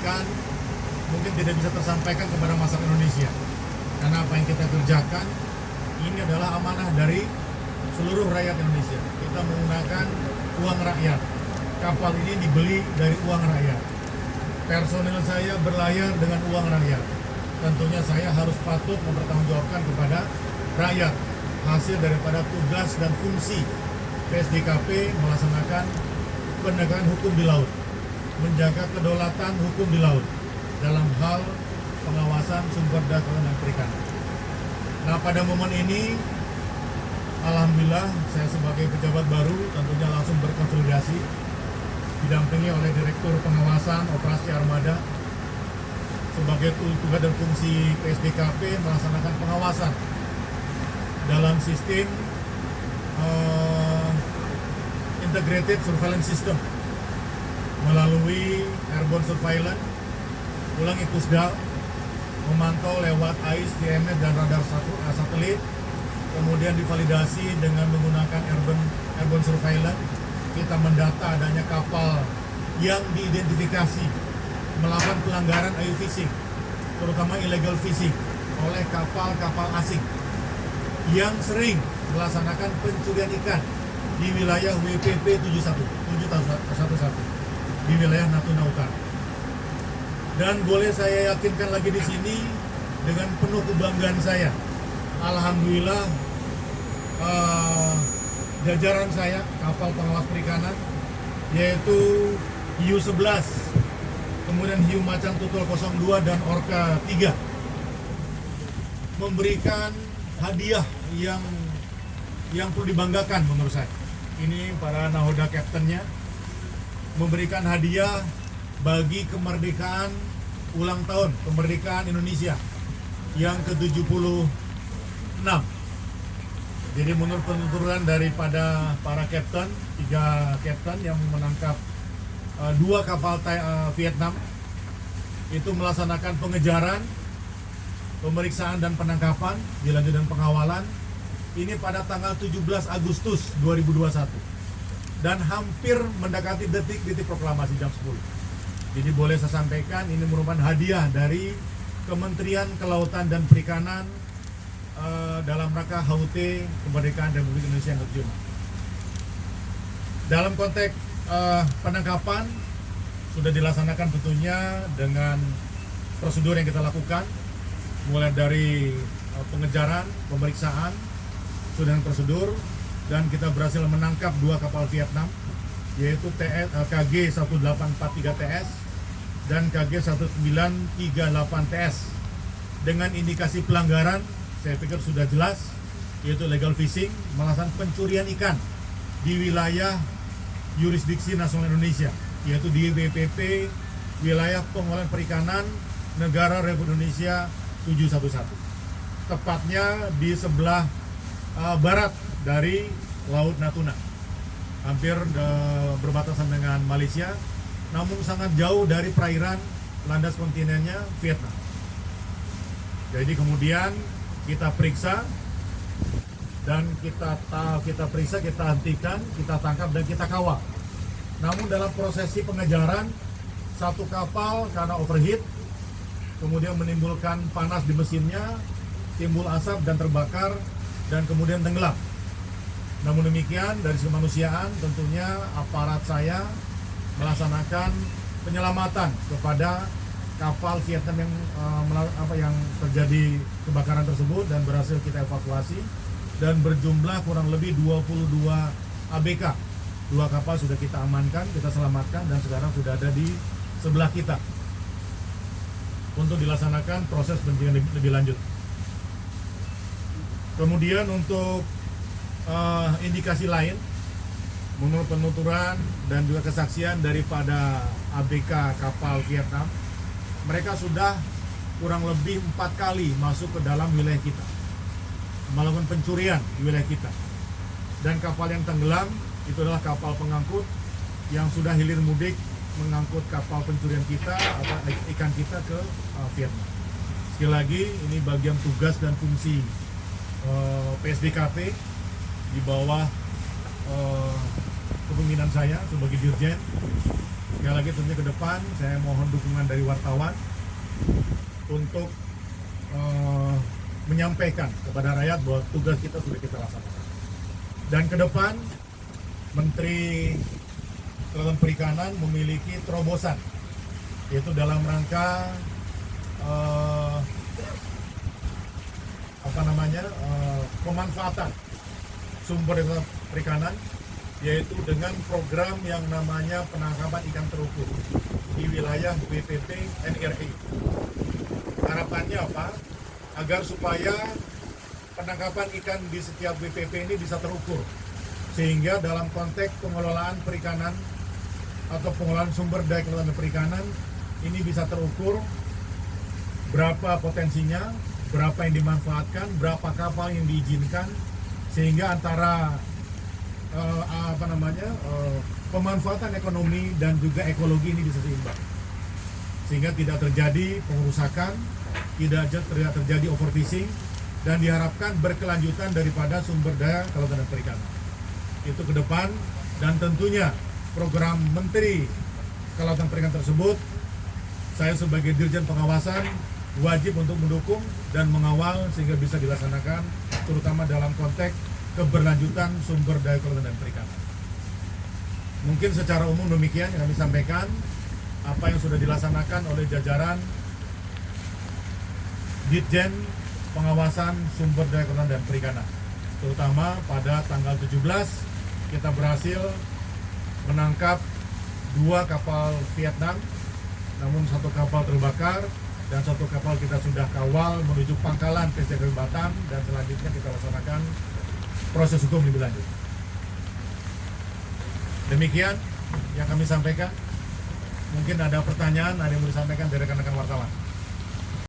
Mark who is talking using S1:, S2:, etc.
S1: sampaikan mungkin tidak bisa tersampaikan kepada masyarakat Indonesia, karena apa yang kita kerjakan ini adalah amanah dari seluruh rakyat Indonesia. Kita menggunakan uang rakyat. Kapal ini dibeli dari uang rakyat. Personil saya berlayar dengan uang rakyat. Tentunya saya harus patut mempertanggungjawabkan kepada rakyat hasil daripada tugas dan fungsi PSDKP melaksanakan penegakan hukum di laut, menjaga kedaulatan hukum di laut dalam hal pengawasan sumber daya kelautan dan perikanan. Nah, pada momen ini alhamdulillah saya sebagai pejabat baru tentunya langsung berkonsolidasi didampingi oleh Direktur Pengawasan Operasi Armada sebagai tugas dan fungsi PSDKP melaksanakan pengawasan dalam sistem Integrated Surveillance System melalui Airborne Surveillance, ulangi Pusdal, memantau lewat AIS, TMS, dan radar satelit, kemudian divalidasi dengan menggunakan Airborne Surveillance. Kita mendata adanya kapal yang diidentifikasi melakukan pelanggaran IUU fishing, terutama illegal fishing oleh kapal-kapal asing yang sering melaksanakan pencurian ikan di wilayah WPP 711 di wilayah Natuna Utara. Dan boleh saya yakinkan lagi di sini dengan penuh kebanggaan saya, alhamdulillah jajaran saya kapal pengawas perikanan yaitu Hiu 11, kemudian Hiu Macan Tutul 02 dan Orca 3 memberikan hadiah yang perlu dibanggakan menurut saya. Ini para nahoda kaptennya memberikan hadiah bagi kemerdekaan ulang tahun kemerdekaan Indonesia yang ke-76. Jadi menurut penuturan daripada para kapten, 3 kapten yang menangkap 2 kapal Vietnam itu melaksanakan pengejaran, pemeriksaan dan penangkapan, dilanjut dengan pengawalan. Ini pada tanggal 17 Agustus 2021 dan hampir mendekati detik proklamasi jam 10. Jadi boleh saya sampaikan ini merupakan hadiah dari Kementerian Kelautan dan Perikanan dalam rangka HUT Kemerdekaan Republik Indonesia yang ke-75. Dalam konteks penangkapan sudah dilaksanakan tentunya dengan prosedur yang kita lakukan, mulai dari pengejaran, pemeriksaan, sudah dengan prosedur, dan kita berhasil menangkap 2 kapal Vietnam, yaitu KG 1843 TS dan KG 1938 TS dengan indikasi pelanggaran. Saya pikir sudah jelas, yaitu legal fishing, melaksanakan pencurian ikan di wilayah yurisdiksi nasional Indonesia, yaitu di WPP, wilayah pengolahan perikanan negara Republik Indonesia 711. Tepatnya di sebelah barat dari Laut Natuna, hampir berbatasan dengan Malaysia, namun sangat jauh dari perairan landas kontinennya Vietnam. Jadi kemudian kita periksa dan kita periksa, kita hentikan, kita tangkap dan kita kawal. Namun dalam prosesi pengejaran, 1 kapal karena overheat, kemudian menimbulkan panas di mesinnya, timbul asap dan terbakar dan kemudian tenggelam. Namun demikian dari segi kemanusiaan tentunya aparat saya melaksanakan penyelamatan kepada kapal Vietnam yang terjadi kebakaran tersebut dan berhasil kita evakuasi dan berjumlah kurang lebih 22 ABK. 2 kapal sudah kita amankan, kita selamatkan dan sekarang sudah ada di sebelah kita untuk dilaksanakan proses penyidikan lebih lanjut. Kemudian untuk indikasi lain, menurut penuturan dan juga kesaksian daripada ABK kapal Vietnam, mereka sudah kurang lebih 4 kali masuk ke dalam wilayah kita, melakukan pencurian di wilayah kita. Dan kapal yang tenggelam itu adalah kapal pengangkut yang sudah hilir mudik mengangkut kapal pencurian kita atau ikan kita ke Vietnam. Sekali lagi ini bagian tugas dan fungsi PSDKP di bawah kepemimpinan saya sebagai Dirjen Sekali lagi tentunya ke depan saya mohon dukungan dari wartawan untuk menyampaikan kepada rakyat bahwa tugas kita sudah kita laksanakan. Dan ke depan Menteri Kelautan Perikanan memiliki terobosan, yaitu dalam rangka pemanfaatan sumber daya perikanan, yaitu dengan program yang namanya penangkapan ikan terukur di wilayah WPP NRI. Harapannya apa? Agar supaya penangkapan ikan di setiap WPP ini bisa terukur, sehingga dalam konteks pengelolaan perikanan atau pengelolaan sumber daya kelautan perikanan ini bisa terukur berapa potensinya, berapa yang dimanfaatkan, berapa kapal yang diizinkan, sehingga antara pemanfaatan ekonomi dan juga ekologi ini bisa seimbang, sehingga tidak terjadi pengerusakan, tidak terjadi overfishing, dan diharapkan berkelanjutan daripada sumber daya kelautan dan perikanan itu ke depan. Dan tentunya program Menteri Kelautan Perikanan tersebut saya sebagai Dirjen Pengawasan wajib untuk mendukung dan mengawal sehingga bisa dilaksanakan, terutama dalam konteks keberlanjutan sumber daya kelautan dan perikanan. Mungkin secara umum demikian yang kami sampaikan, apa yang sudah dilaksanakan oleh jajaran Ditjen Pengawasan Sumber Daya Kelautan dan Perikanan. Terutama pada tanggal 17 kita berhasil menangkap 2 kapal Vietnam, namun 1 kapal terbakar dan 1 kapal kita sudah kawal menuju pangkalan PCB Batam, dan selanjutnya kita laksanakan proses hukum lebih lanjut. Demikian yang kami sampaikan. Mungkin ada pertanyaan, ada yang mau disampaikan dari rekan-rekan